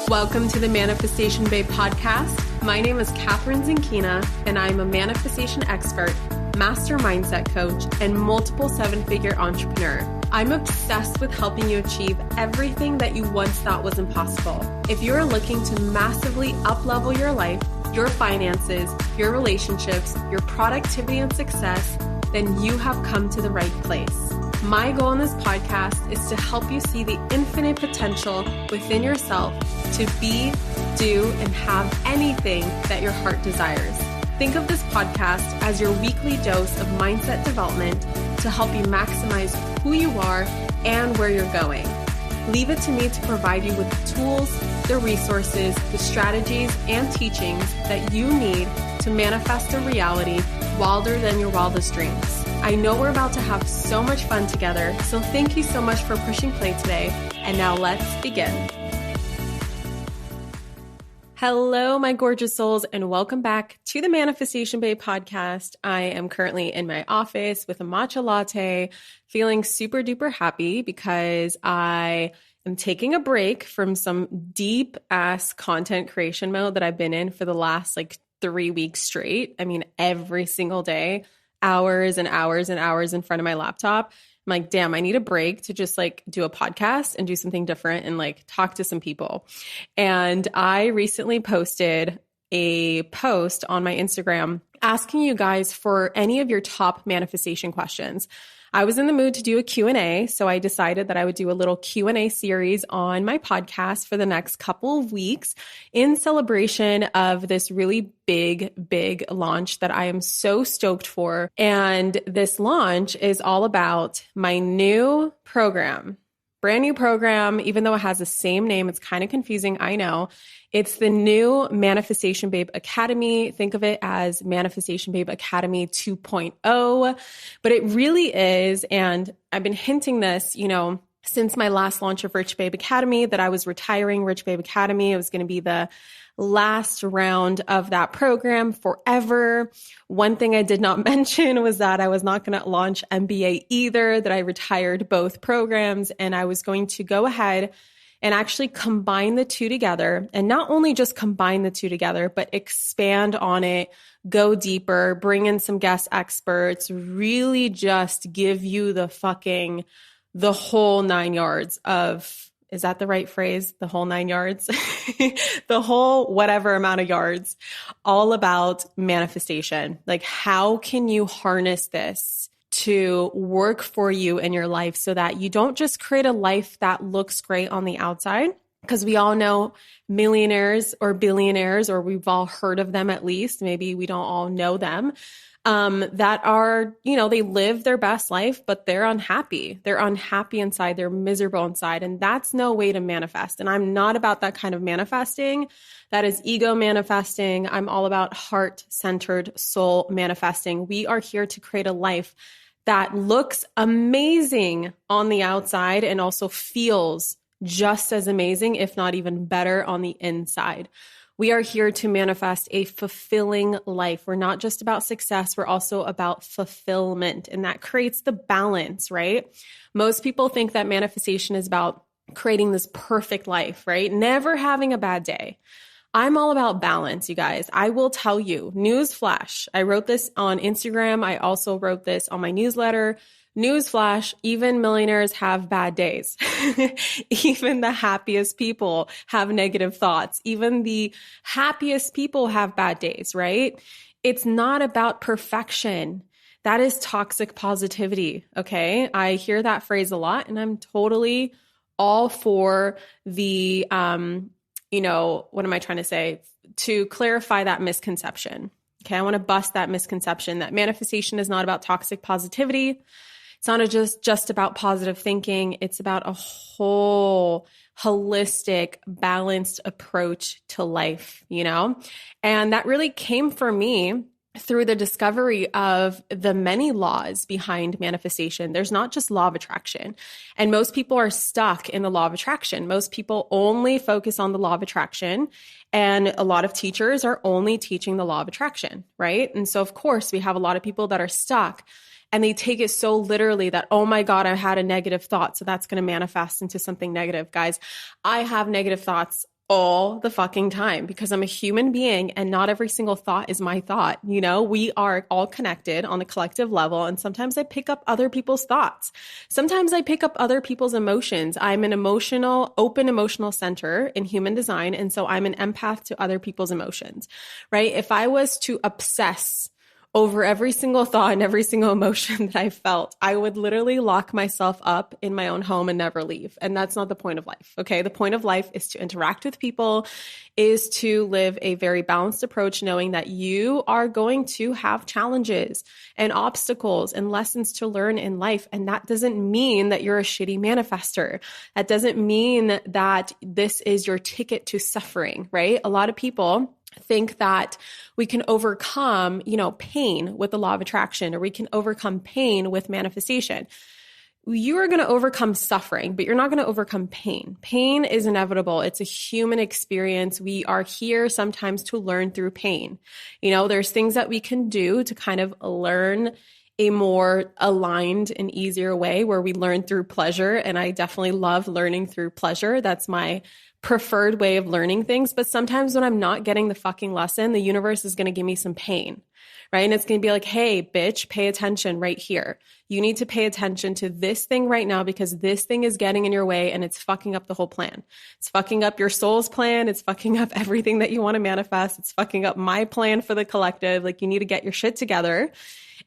Welcome to the Manifestation Babe podcast. My name is Catherine Zinkina, and I'm a manifestation expert, master mindset coach, and multiple seven-figure entrepreneur. I'm obsessed with helping you achieve everything that you once thought was impossible. If you're looking to massively up-level your life, your finances, your relationships, your productivity and success, then you have come to the right place. My goal in this podcast is to help you see the infinite potential within yourself to be, do, and have anything that your heart desires. Think of this podcast as your weekly dose of mindset development to help you maximize who you are and where you're going. Leave it to me to provide you with the tools, the resources, the strategies, and teachings that you need to manifest a reality wilder than your wildest dreams. I know we're about to have so much fun together, so thank you so much for pushing play today. And now let's begin. Hello, my gorgeous souls, and welcome back to the Manifestation Babe podcast. I am currently in my office with a matcha latte, feeling super duper happy because I am taking a break from some deep ass content creation mode that I've been in for the last 3 weeks straight. I mean, every single day, hours and hours and hours in front of my laptop. I'm like, damn, I need a break to just do a podcast and do something different and talk to some people. And I recently posted a post on my Instagram asking you guys for any of your top manifestation questions. I was in the mood to do a Q&A, so I decided that I would do a little Q&A series on my podcast for the next couple of weeks in celebration of this really big launch that I am so stoked for. And this launch is all about my new program. Brand new program, even though it has the same name, it's kind of confusing, I know. It's the new Manifestation Babe Academy. Think of it as Manifestation Babe Academy 2.0, but it really is. And I've been hinting this, since my last launch of Rich Babe Academy, that I was retiring Rich Babe Academy. It was going to be the last round of that program forever. One thing I did not mention was that I was not going to launch MBA either, that I retired both programs, and I was going to go ahead and actually combine the two together, and not only just combine the two together, but expand on it, go deeper, bring in some guest experts, really just give you the whole 9 yards of, is that the right phrase? The whole 9 yards, the whole whatever amount of yards, all about manifestation. How can you harness this to work for you in your life so that you don't just create a life that looks great on the outside? Because we all know millionaires or billionaires, or we've all heard of them at least. Maybe we don't all know them. That are, they live their best life, but they're unhappy. They're unhappy inside. They're miserable inside. And that's no way to manifest. And I'm not about that kind of manifesting. That is ego manifesting. I'm all about heart-centered soul manifesting. We are here to create a life that looks amazing on the outside and also feels just as amazing, if not even better, on the inside. We are here to manifest a fulfilling life. We're not just about success. We're also about fulfillment. And that creates the balance, right? Most people think that manifestation is about creating this perfect life, right? Never having a bad day. I'm all about balance, you guys. I will tell you, newsflash. I wrote this on Instagram. I also wrote this on my newsletter. Newsflash, even millionaires have bad days. Even the happiest people have negative thoughts. Even the happiest people have bad days, right? It's not about perfection. That is toxic positivity, okay? I hear that phrase a lot, and I'm totally all for the, what am I trying to say? To clarify that misconception. Okay, I want to bust that misconception that manifestation is not about toxic positivity. It's not just about positive thinking. It's about a whole holistic, balanced approach to life, And that really came for me through the discovery of the many laws behind manifestation. There's not just law of attraction. And most people are stuck in the law of attraction. Most people only focus on the law of attraction. And a lot of teachers are only teaching the law of attraction, right? And so, of course, we have a lot of people that are stuck. And they take it so literally that, oh my God, I had a negative thought, so that's going to manifest into something negative. Guys, I have negative thoughts all the fucking time because I'm a human being and not every single thought is my thought. You know, we are all connected on the collective level. And sometimes I pick up other people's thoughts. Sometimes I pick up other people's emotions. I'm an open emotional center in human design. And so I'm an empath to other people's emotions, right? If I was to obsess over every single thought and every single emotion that I felt, I would literally lock myself up in my own home and never leave. And that's not the point of life. Okay. The point of life is to interact with people, is to live a very balanced approach, knowing that you are going to have challenges and obstacles and lessons to learn in life. And that doesn't mean that you're a shitty manifester. That doesn't mean that this is your ticket to suffering, right? A lot of people think that we can overcome, pain with the law of attraction, or we can overcome pain with manifestation. You are going to overcome suffering, but you're not going to overcome pain. Pain is inevitable. It's a human experience. We are here sometimes to learn through pain. There's things that we can do to kind of learn a more aligned and easier way where we learn through pleasure. And I definitely love learning through pleasure. That's my preferred way of learning things. But sometimes when I'm not getting the fucking lesson, the universe is going to give me some pain, right? And it's going to be like, hey, bitch, pay attention right here. You need to pay attention to this thing right now because this thing is getting in your way and it's fucking up the whole plan. It's fucking up your soul's plan. It's fucking up everything that you want to manifest. It's fucking up my plan for the collective. Like, you need to get your shit together.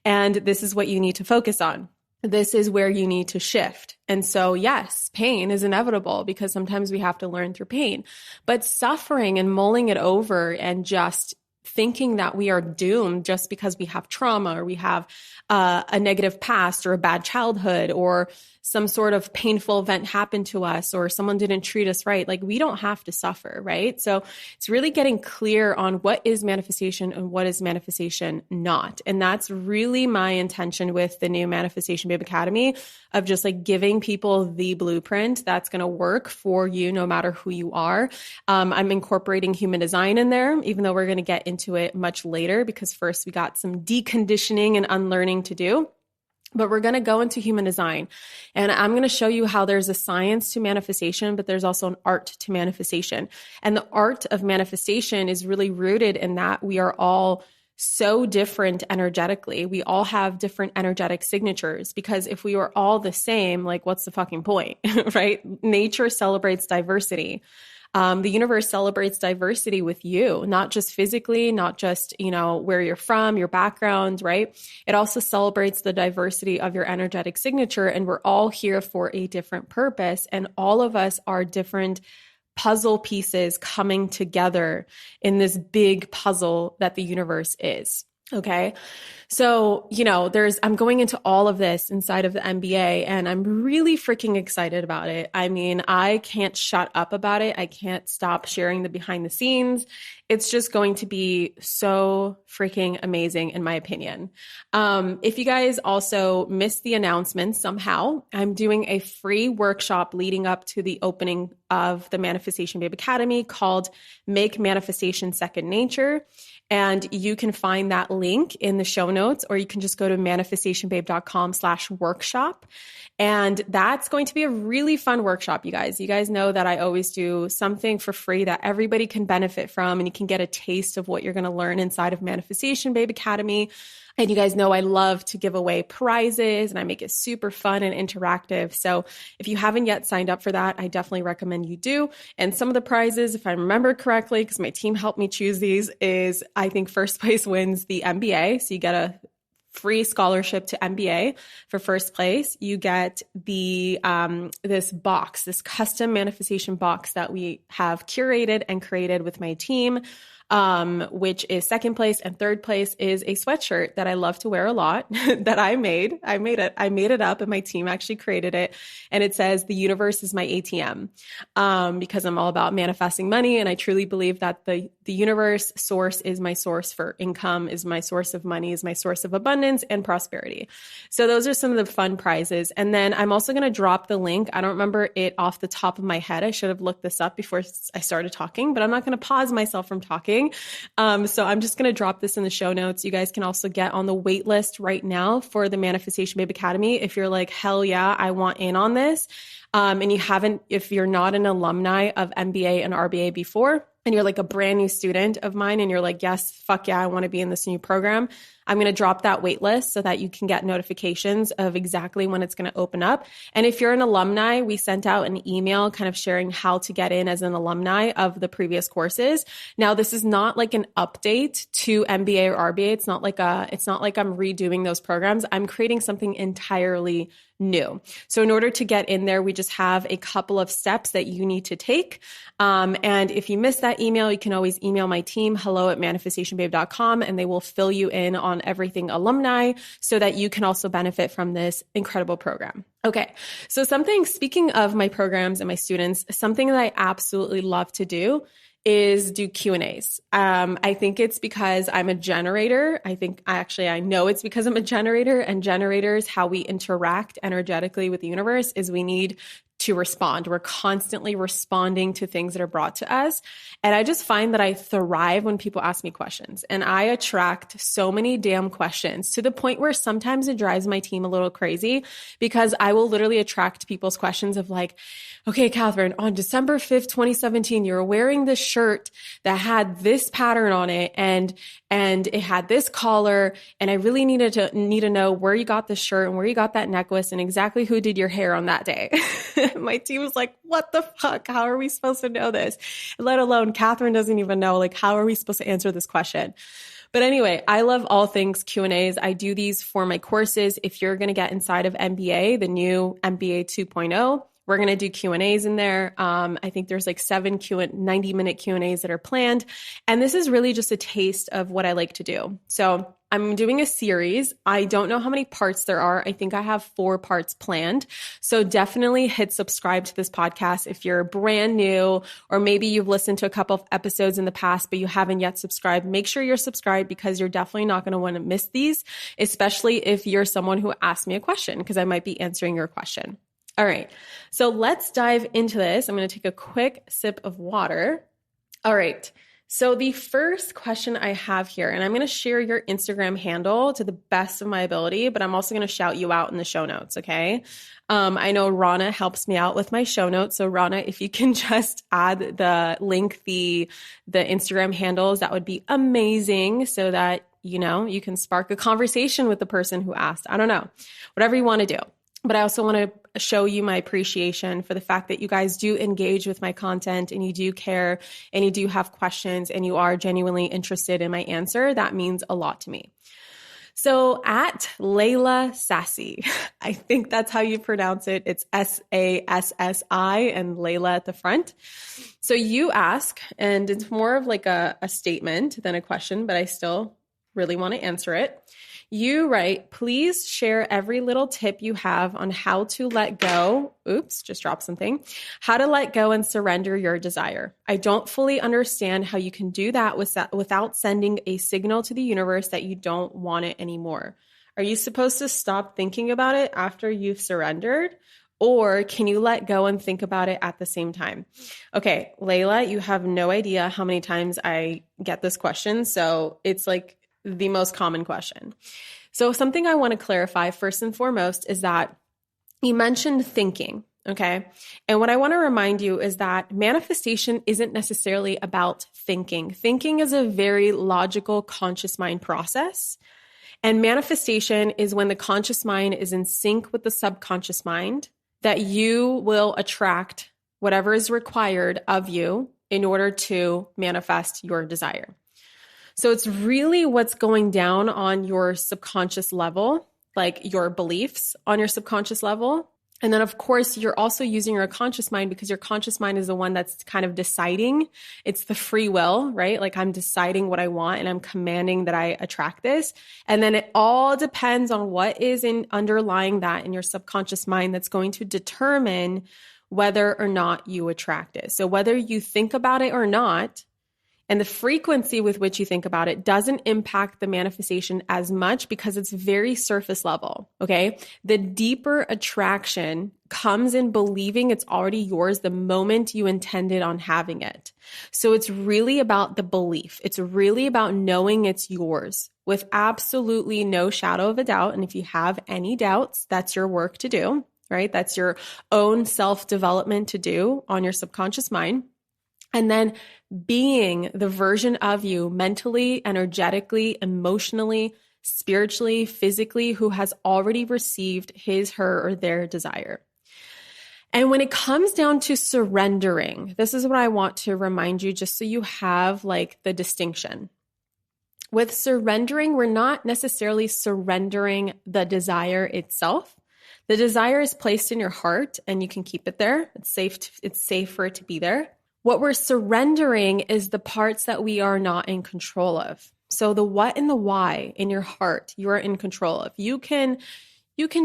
And this is what you need to focus on. This is where you need to shift. And so, yes, pain is inevitable because sometimes we have to learn through pain, but suffering and mulling it over and just thinking that we are doomed just because we have trauma or we have a negative past or a bad childhood or some sort of painful event happened to us or someone didn't treat us right. Like, we don't have to suffer, right? So it's really getting clear on what is manifestation and what is manifestation not. And that's really my intention with the new Manifestation Babe Academy, of just like giving people the blueprint that's going to work for you no matter who you are. I'm incorporating human design in there, even though we're going to get into it much later because first we got some deconditioning and unlearning to do. But we're going to go into human design and I'm going to show you how there's a science to manifestation, but there's also an art to manifestation. And the art of manifestation is really rooted in that we are all so different energetically. We all have different energetic signatures because if we were all the same, like, what's the fucking point, right? Nature celebrates diversity. The universe celebrates diversity with you, not just physically, not just, where you're from, your background, right? It also celebrates the diversity of your energetic signature. And we're all here for a different purpose. And all of us are different puzzle pieces coming together in this big puzzle that the universe is. Okay. So, I'm going into all of this inside of the MBA and I'm really freaking excited about it. I mean, I can't shut up about it. I can't stop sharing the behind the scenes. It's just going to be so freaking amazing in my opinion. If you guys also missed the announcement somehow, I'm doing a free workshop leading up to the opening of the Manifestation Babe Academy called Make Manifestation Second Nature. And you can find that link in the show notes, or you can just go to manifestationbabe.com/workshop. And that's going to be a really fun workshop, you guys. You guys know that I always do something for free that everybody can benefit from, and you can get a taste of what you're going to learn inside of Manifestation Babe Academy. And you guys know I love to give away prizes and I make it super fun and interactive. So if you haven't yet signed up for that, I definitely recommend you do. And some of the prizes, if I remember correctly, because my team helped me choose these, is I think first place wins the MBA. So you get a free scholarship to MBA for first place. You get the this box, this custom manifestation box that we have curated and created with my team, which is second place, and third place is a sweatshirt that I love to wear a lot that I made. I made it up and my team actually created it. And it says, "The universe is my ATM," because I'm all about manifesting money. And I truly believe that the universe source is my source for income, is my source of money, is my source of abundance and prosperity. So those are some of the fun prizes. And then I'm also going to drop the link. I don't remember it off the top of my head. I should have looked this up before I started talking, but I'm not going to pause myself from talking. So I'm just going to drop this in the show notes. You guys can also get on the wait list right now for the Manifestation Babe Academy. If you're like, hell yeah, I want in on this. and if you're not an alumni of MBA and RBA before, and you're like a brand new student of mine and you're like, yes, fuck yeah, I want to be in this new program, I'm going to drop that wait list so that you can get notifications of exactly when it's going to open up. And if you're an alumni, we sent out an email kind of sharing how to get in as an alumni of the previous courses. Now, this is not like an update to MBA or RBA. It's not like I'm redoing those programs. I'm creating something entirely new. So in order to get in there, we just have a couple of steps that you need to take. And if you missed that email, you can always email my team, hello@manifestationbabe.com, and they will fill you in on everything alumni so that you can also benefit from this incredible program. Okay. So speaking of my programs and my students, something that I absolutely love to do is do Q&As. I think it's because I'm a generator. I know it's because I'm a generator, and generators, how we interact energetically with the universe is we need to respond. We're constantly responding to things that are brought to us. And I just find that I thrive when people ask me questions, and I attract so many damn questions to the point where sometimes it drives my team a little crazy, because I will literally attract people's questions of like, okay, Catherine, on December 5th, 2017, you were wearing this shirt that had this pattern on it and it had this collar. And I really need to know where you got this shirt and where you got that necklace and exactly who did your hair on that day. My team was like, what the fuck? How are we supposed to know this? Let alone Catherine doesn't even know, like, how are we supposed to answer this question? But anyway, I love all things Q&As. I do these for my courses. If you're going to get inside of MBA, the new MBA 2.0, we're going to do Q&As in there. I think there's like 90-minute Q&As that are planned. And this is really just a taste of what I like to do. So I'm doing a series. I don't know how many parts there are. I think I have 4 parts planned. So definitely hit subscribe to this podcast if you're brand new, or maybe you've listened to a couple of episodes in the past, but you haven't yet subscribed. Make sure you're subscribed, because you're definitely not going to want to miss these, especially if you're someone who asked me a question, because I might be answering your question. All right. So let's dive into this. I'm going to take a quick sip of water. All right. So the first question I have here, and I'm going to share your Instagram handle to the best of my ability, but I'm also going to shout you out in the show notes. Okay. I know Rana helps me out with my show notes. So Rana, if you can just add the Instagram handles, that would be amazing, so that, you can spark a conversation with the person who asked. I don't know, whatever you want to do. But I also want to show you my appreciation for the fact that you guys do engage with my content, and you do care, and you do have questions, and you are genuinely interested in my answer. That means a lot to me. So at Layla Sassy, I think that's how you pronounce it. It's SASSI and Layla at the front. So you ask, and it's more of like a statement than a question, but I still really want to answer it. You write, please share every little tip you have on how to let go. Oops, just dropped something. How to let go and surrender your desire. I don't fully understand how you can do that without sending a signal to the universe that you don't want it anymore. Are you supposed to stop thinking about it after you've surrendered? Or can you let go and think about it at the same time? Okay, Layla, you have no idea how many times I get this question. So it's like the most common question. So something I want to clarify first and foremost is that you mentioned thinking, okay? And what I want to remind you is that manifestation isn't necessarily about thinking. Thinking is a very logical, conscious mind process. And manifestation is when the conscious mind is in sync with the subconscious mind, that you will attract whatever is required of you in order to manifest your desire. So it's really what's going down on your subconscious level, like your beliefs on your subconscious level. And then, of course, you're also using your conscious mind, because your conscious mind is the one that's kind of deciding. It's the free will, right? Like, I'm deciding what I want and I'm commanding that I attract this. And then it all depends on what is underlying that in your subconscious mind that's going to determine whether or not you attract it. So whether you think about it or not, and the frequency with which you think about it doesn't impact the manifestation as much, because it's very surface level, okay? The deeper attraction comes in believing it's already yours the moment you intended on having it. So it's really about the belief. It's really about knowing it's yours with absolutely no shadow of a doubt. And if you have any doubts, that's your work to do. right? That's your own self-development to do on your subconscious mind. And then being the version of you mentally, energetically, emotionally, spiritually, physically, who has already received his, her, or their desire. And when it comes down to surrendering, this is what I want to remind you, just so you have like the distinction. With surrendering, we're not necessarily surrendering the desire itself. The desire is placed in your heart and you can keep it there. It's safe for it to be there. What we're surrendering is the parts that we are not in control of. So the what and the why in your heart, you are in control of. You can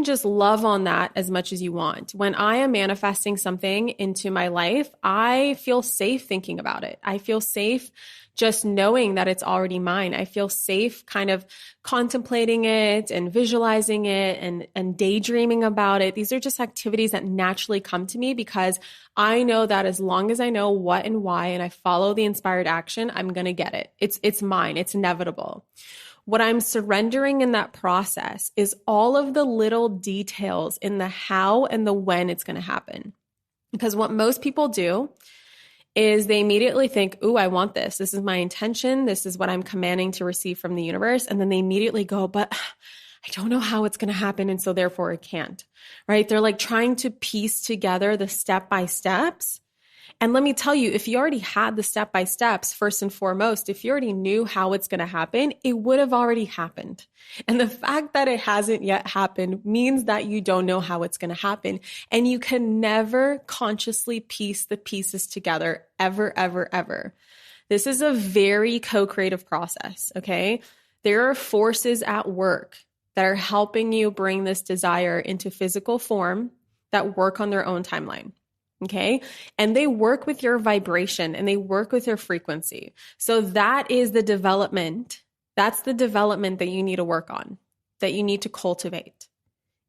just love on that as much as you want. When I am manifesting something into my life, I feel safe thinking about it. I feel safe just knowing that it's already mine. I feel safe kind of contemplating it and visualizing it and daydreaming about it. These are just activities that naturally come to me because I know that as long as I know what and why and I follow the inspired action, I'm going to get it. It's mine. It's inevitable. What I'm surrendering in that process is all of the little details in the how and the when it's going to happen. Because what most people do is they immediately think, ooh, I want this. This is my intention. This is what I'm commanding to receive from the universe. And then they immediately go, but I don't know how it's going to happen. And so therefore it can't, right? They're like trying to piece together the step-by-steps. And let me tell you, if you already had the step-by-steps, first and foremost, if you already knew how it's going to happen, it would have already happened. And the fact that it hasn't yet happened means that you don't know how it's going to happen. And you can never consciously piece the pieces together, ever, ever, ever. This is a very co-creative process, okay? There are forces at work that are helping you bring this desire into physical form that work on their own timeline. Okay. And they work with your vibration and they work with your frequency. So that is the development. That's the development that you need to work on, that you need to cultivate,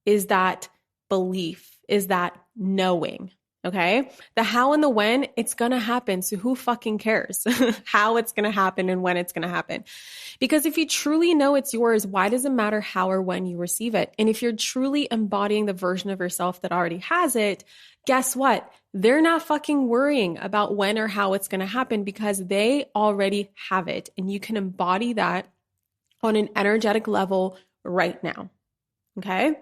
is that belief, is that knowing. Okay. The how and the when, it's going to happen. So who fucking cares how it's going to happen and when it's going to happen? Because if you truly know it's yours, why does it matter how or when you receive it? And if you're truly embodying the version of yourself that already has it, guess what? They're not fucking worrying about when or how it's going to happen because they already have it. And you can embody that on an energetic level right now. Okay.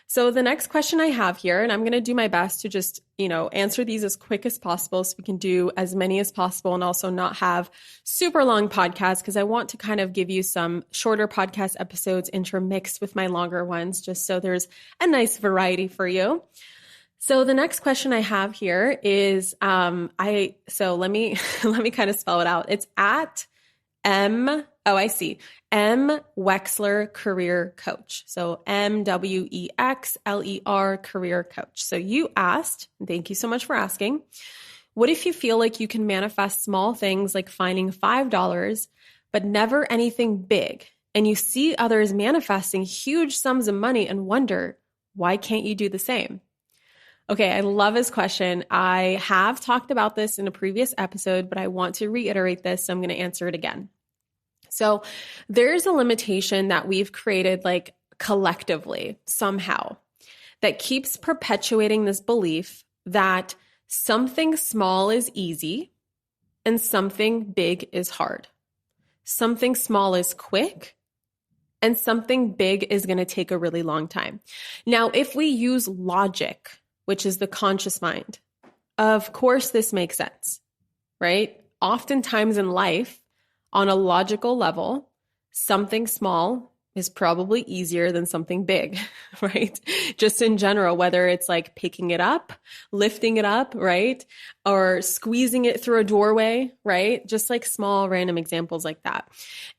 So the next question I have here, and I'm going to do my best to just, answer these as quick as possible so we can do as many as possible and also not have super long podcasts because I want to kind of give you some shorter podcast episodes intermixed with my longer ones just so there's a nice variety for you. So the next question I have here is, so let me kind of spell it out. It's at M Wexler Career Coach. So MWEXLER Career Coach. So you asked, thank you so much for asking, what if you feel like you can manifest small things like finding $5, but never anything big, and you see others manifesting huge sums of money and wonder, why can't you do the same? Okay, I love this question. I have talked about this in a previous episode, but I want to reiterate this, so I'm going to answer it again. So there's a limitation that we've created like collectively somehow that keeps perpetuating this belief that something small is easy and something big is hard. Something small is quick and something big is going to take a really long time. Now, if we use logic, which is the conscious mind, of course this makes sense, right? Oftentimes in life, on a logical level, something small is probably easier than something big, right? Just in general, whether it's like picking it up, lifting it up, right? Or squeezing it through a doorway, right? Just like small random examples like that.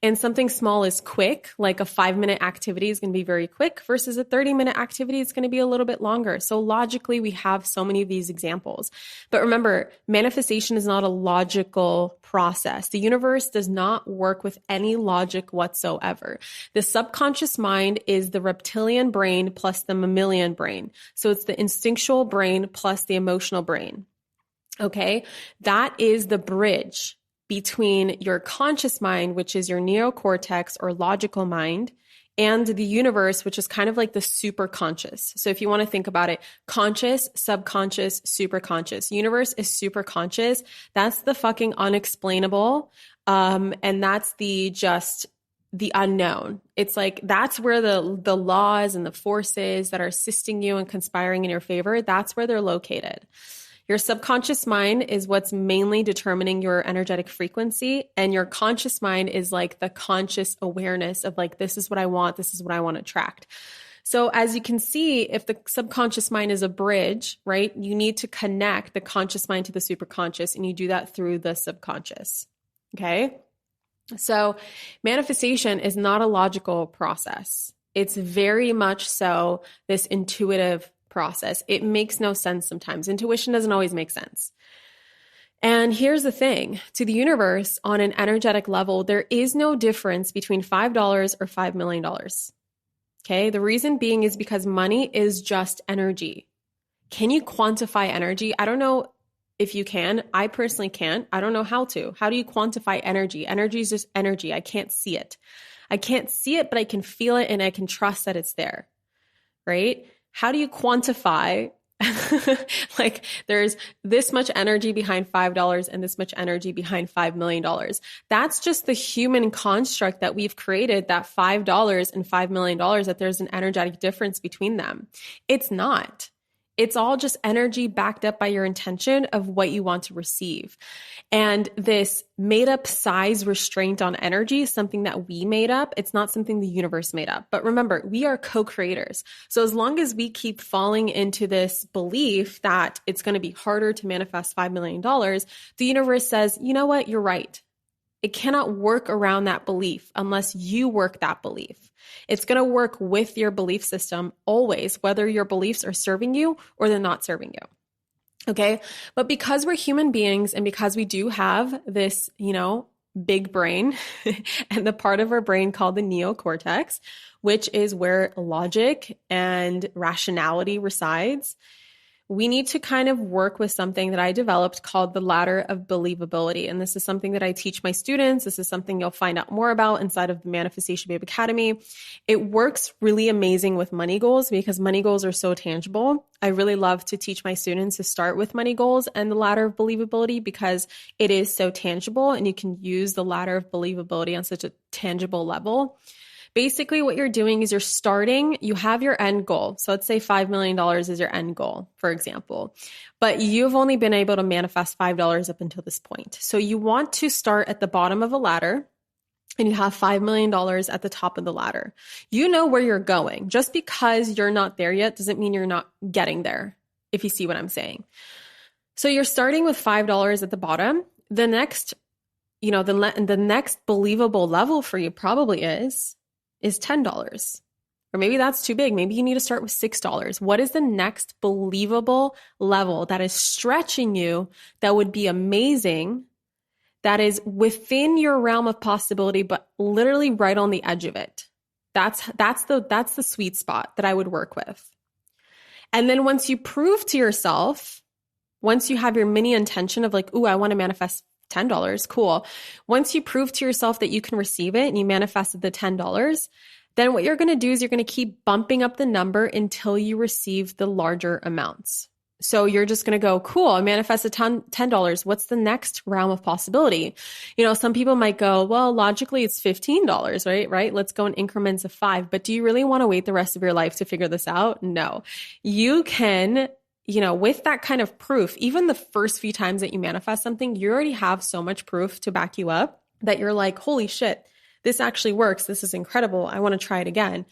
And something small is quick, like a 5-minute activity is going to be very quick versus a 30-minute activity is going to be a little bit longer. So logically, we have so many of these examples. But remember, manifestation is not a logical process. The universe does not work with any logic whatsoever. The subconscious mind is the reptilian brain plus the mammalian brain. So it's the instinctual brain plus the emotional brain. Okay. That is the bridge between your conscious mind, which is your neocortex or logical mind, and the universe, which is kind of like the super conscious. So if you want to think about it, conscious, subconscious, super conscious. Universe is super conscious. That's the fucking unexplainable. And that's the unknown. It's like, that's where the laws and the forces that are assisting you and conspiring in your favor, that's where they're located. Your subconscious mind is what's mainly determining your energetic frequency. And your conscious mind is like the conscious awareness of like, this is what I want. This is what I want to attract. So as you can see, if the subconscious mind is a bridge, right, you need to connect the conscious mind to the superconscious, and you do that through the subconscious. Okay. So manifestation is not a logical process. It's very much so this intuitive process. It makes no sense sometimes. Intuition doesn't always make sense. And here's the thing, to the universe on an energetic level, there is no difference between $5 or $5 million. Okay. The reason being is because money is just energy. Can you quantify energy? I don't know if you can. I personally can't. I don't know how to. How do you quantify energy? Energy is just energy. I can't see it. I can't see it, but I can feel it and I can trust that it's there. Right? How do you quantify like there's this much energy behind $5 and this much energy behind $5 million? That's just the human construct that we've created, that $5 and $5 million, that there's an energetic difference between them. It's not. It's all just energy backed up by your intention of what you want to receive. And this made up size restraint on energy is something that we made up. It's not something the universe made up. But remember, we are co-creators. So as long as we keep falling into this belief that it's going to be harder to manifest $5 million, the universe says, you know what? You're right. It cannot work around that belief unless you work that belief. It's going to work with your belief system always, whether your beliefs are serving you or they're not serving you. Okay. But because we're human beings and because we do have this, big brain and the part of our brain called the neocortex, which is where logic and rationality resides, we need to kind of work with something that I developed called the Ladder of Believability. And this is something that I teach my students. This is something you'll find out more about inside of the Manifestation Babe Academy. It works really amazing with money goals because money goals are so tangible. I really love to teach my students to start with money goals and the Ladder of Believability because it is so tangible and you can use the Ladder of Believability on such a tangible level. Basically, what you're doing is you have your end goal. So let's say $5 million is your end goal, for example, but you've only been able to manifest $5 up until this point. So you want to start at the bottom of a ladder and you have $5 million at the top of the ladder. You know where you're going. Just because you're not there yet doesn't mean you're not getting there, if you see what I'm saying. So you're starting with $5 at the bottom. The next, the next believable level for you probably is $10. Or maybe that's too big. Maybe you need to start with $6. What is the next believable level that is stretching you, that would be amazing, that is within your realm of possibility, but literally right on the edge of it? That's the sweet spot that I would work with. And then once you prove to yourself, once you have your mini intention of like, ooh, I want to manifest $10, cool. Once you prove to yourself that you can receive it and you manifested the $10, then what you're going to do is you're going to keep bumping up the number until you receive the larger amounts. So you're just going to go, cool, I manifested $10. What's the next realm of possibility? Some people might go, well, logically it's $15, right? Let's go in increments of 5. But do you really want to wait the rest of your life to figure this out? No. You can, with that kind of proof, even the first few times that you manifest something, you already have so much proof to back you up that you're like, holy shit, this actually works. This is incredible. I want to try it again.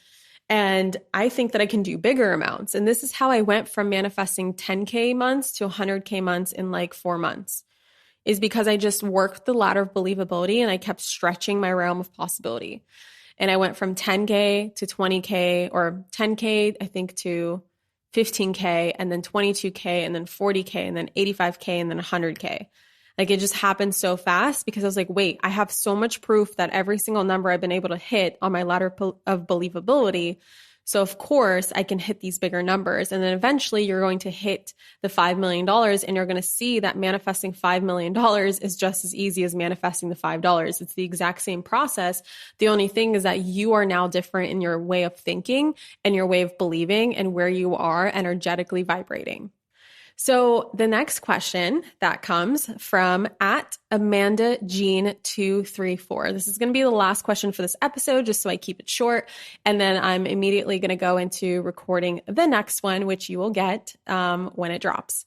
And I think that I can do bigger amounts. And this is how I went from manifesting 10K months to 100K months in like 4 months, is because I just worked the ladder of believability and I kept stretching my realm of possibility. And I went from 10K to 20K, or 10K, I think, to 15K, and then 22K, and then 40K, and then 85K, and then 100K. Like, it just happened so fast because I was like, wait, I have so much proof that every single number I've been able to hit on my ladder of believability So of course I can hit these bigger numbers. And then eventually you're going to hit the $5 million and you're going to see that manifesting $5 million is just as easy as manifesting the $5. It's the exact same process. The only thing is that you are now different in your way of thinking and your way of believing and where you are energetically vibrating. So the next question that comes from at Amanda Jean 234. This is going to be the last question for this episode, just so I keep it short. And then I'm immediately going to go into recording the next one, which you will get when it drops.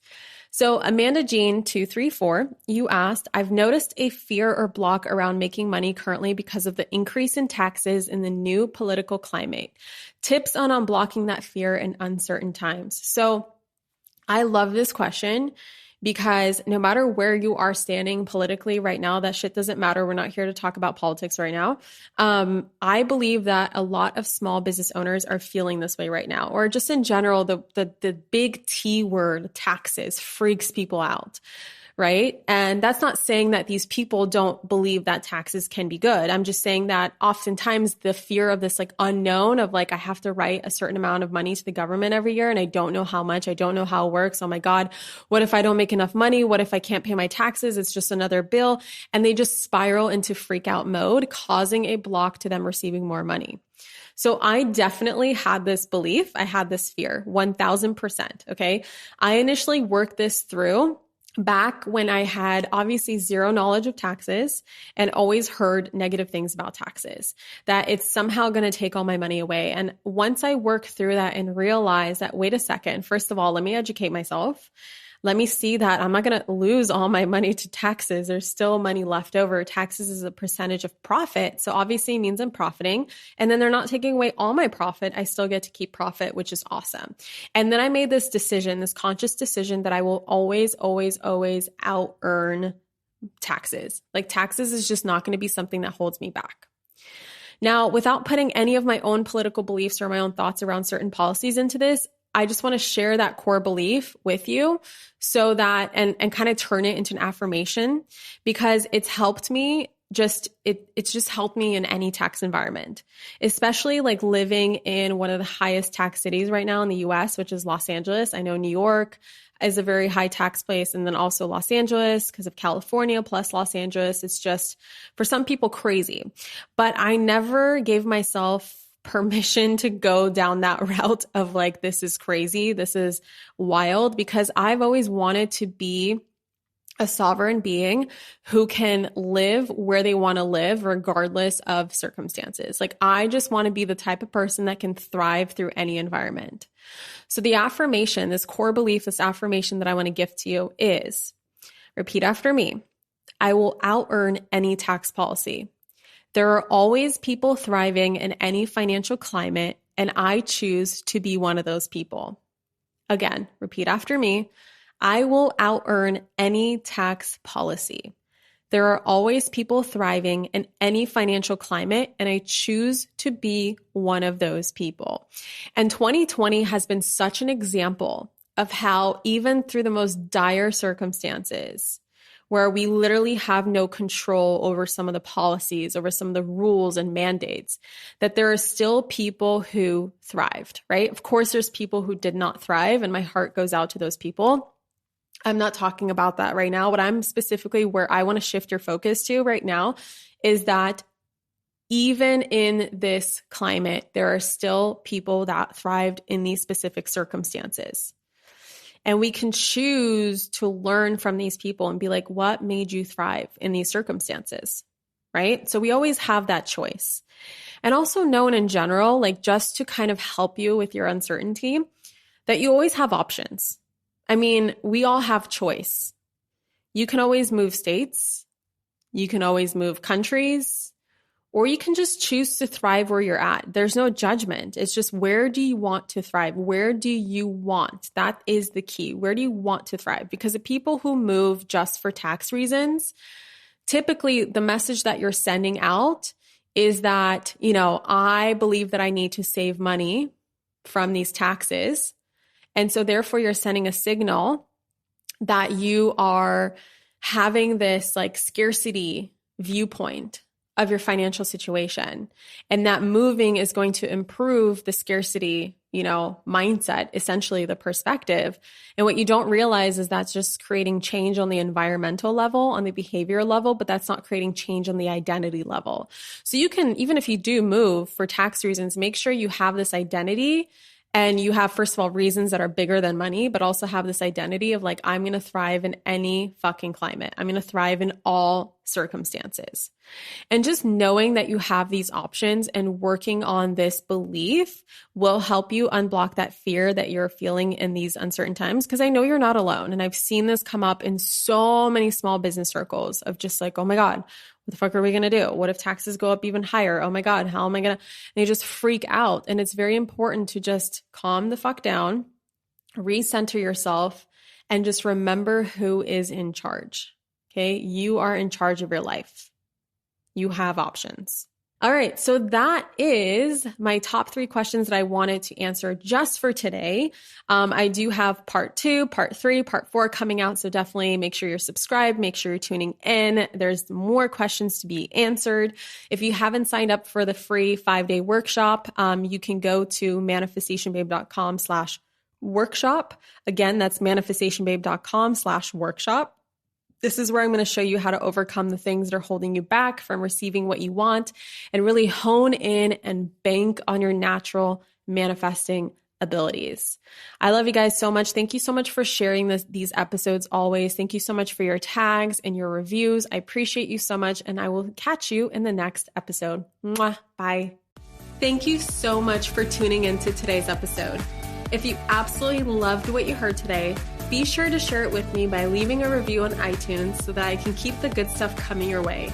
So Amanda Jean 234, you asked, I've noticed a fear or block around making money currently because of the increase in taxes in the new political climate. Tips on unblocking that fear in uncertain times. So I love this question because no matter where you are standing politically right now, that shit doesn't matter. We're not here to talk about politics right now. I believe that a lot of small business owners are feeling this way right now, or just in general, the big T word, taxes, freaks people out. Right. And that's not saying that these people don't believe that taxes can be good. I'm just saying that oftentimes the fear of this like unknown of like, I have to write a certain amount of money to the government every year and I don't know how much, I don't know how it works. Oh my God, what if I don't make enough money? What if I can't pay my taxes? It's just another bill. And they just spiral into freak out mode, causing a block to them receiving more money. So I definitely had this belief. I had this fear, 1000%. Okay. I initially worked this through back when I had obviously zero knowledge of taxes and always heard negative things about taxes, that it's somehow going to take all my money away. And once I worked through that and realized that, wait a second, first of all, let me educate myself. Let me see that I'm not going to lose all my money to taxes. There's still money left over. Taxes is a percentage of profit. So obviously it means I'm profiting. And then they're not taking away all my profit. I still get to keep profit, which is awesome. And then I made this decision, this conscious decision that I will always, always, always out earn taxes. Like taxes is just not going to be something that holds me back. Now, without putting any of my own political beliefs or my own thoughts around certain policies into this, I just want to share that core belief with you so that, and kind of turn it into an affirmation because it's helped me it's just helped me in any tax environment, especially like living in one of the highest tax cities right now in the US, which is Los Angeles. I know New York is a very high tax place. And then also Los Angeles because of California plus Los Angeles. It's just for some people crazy, but I never gave myself permission to go down that route of like, this is crazy. This is wild because I've always wanted to be a sovereign being who can live where they want to live regardless of circumstances. Like I just want to be the type of person that can thrive through any environment. So the affirmation, this core belief, this affirmation that I want to gift to you is, repeat after me, I will out earn any tax policy. There are always people thriving in any financial climate, and I choose to be one of those people. Again, repeat after me. I will out earn any tax policy. There are always people thriving in any financial climate, and I choose to be one of those people. And 2020 has been such an example of how even through the most dire circumstances, where we literally have no control over some of the policies, over some of the rules and mandates, that there are still people who thrived, right? Of course, there's people who did not thrive, and my heart goes out to those people. I'm not talking about that right now. What I'm specifically where I want to shift your focus to right now is that even in this climate, there are still people that thrived in these specific circumstances. And we can choose to learn from these people and be like, what made you thrive in these circumstances, right? So we always have that choice. And also known in general, like just to kind of help you with your uncertainty, that you always have options. I mean, we all have choice. You can always move states. You can always move countries. Or you can just choose to thrive where you're at. There's no judgment. It's just, where do you want to thrive? Where do you want? That is the key. Where do you want to thrive? Because the people who move just for tax reasons, typically the message that you're sending out is that, you know, I believe that I need to save money from these taxes. And so therefore you're sending a signal that you are having this like scarcity viewpoint of your financial situation. And that moving is going to improve the scarcity, mindset, essentially the perspective. And what you don't realize is that's just creating change on the environmental level, on the behavior level, but that's not creating change on the identity level. So you can, even if you do move for tax reasons, make sure you have this identity. And you have, first of all, reasons that are bigger than money, but also have this identity of like, I'm going to thrive in any fucking climate. I'm going to thrive in all circumstances. And just knowing that you have these options and working on this belief will help you unblock that fear that you're feeling in these uncertain times. Because I know you're not alone. And I've seen this come up in so many small business circles of just like, oh my God, what the fuck are we going to do? What if taxes go up even higher? Oh my God, how am I going to? They just freak out. And it's very important to just calm the fuck down, recenter yourself, and just remember who is in charge. Okay. You are in charge of your life. You have options. All right. So that is my top 3 questions that I wanted to answer just for today. I do have part 2, part 3, part 4 coming out. So definitely make sure you're subscribed. Make sure you're tuning in. There's more questions to be answered. If you haven't signed up for the free 5-day workshop, you can go to manifestationbabe.com/workshop. Again, that's manifestationbabe.com/workshop. This is where I'm going to show you how to overcome the things that are holding you back from receiving what you want and really hone in and bank on your natural manifesting abilities. I love you guys so much. Thank you so much for sharing these episodes always. Thank you so much for your tags and your reviews. I appreciate you so much, and I will catch you in the next episode. Mwah. Bye. Thank you so much for tuning into today's episode. If you absolutely loved what you heard today, be sure to share it with me by leaving a review on iTunes so that I can keep the good stuff coming your way.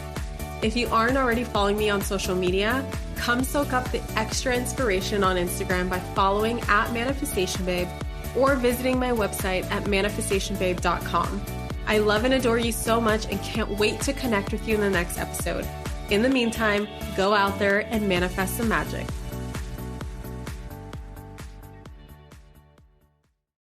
If you aren't already following me on social media, come soak up the extra inspiration on Instagram by following @ManifestationBabe or visiting my website at manifestationbabe.com. I love and adore you so much and can't wait to connect with you in the next episode. In the meantime, go out there and manifest some magic.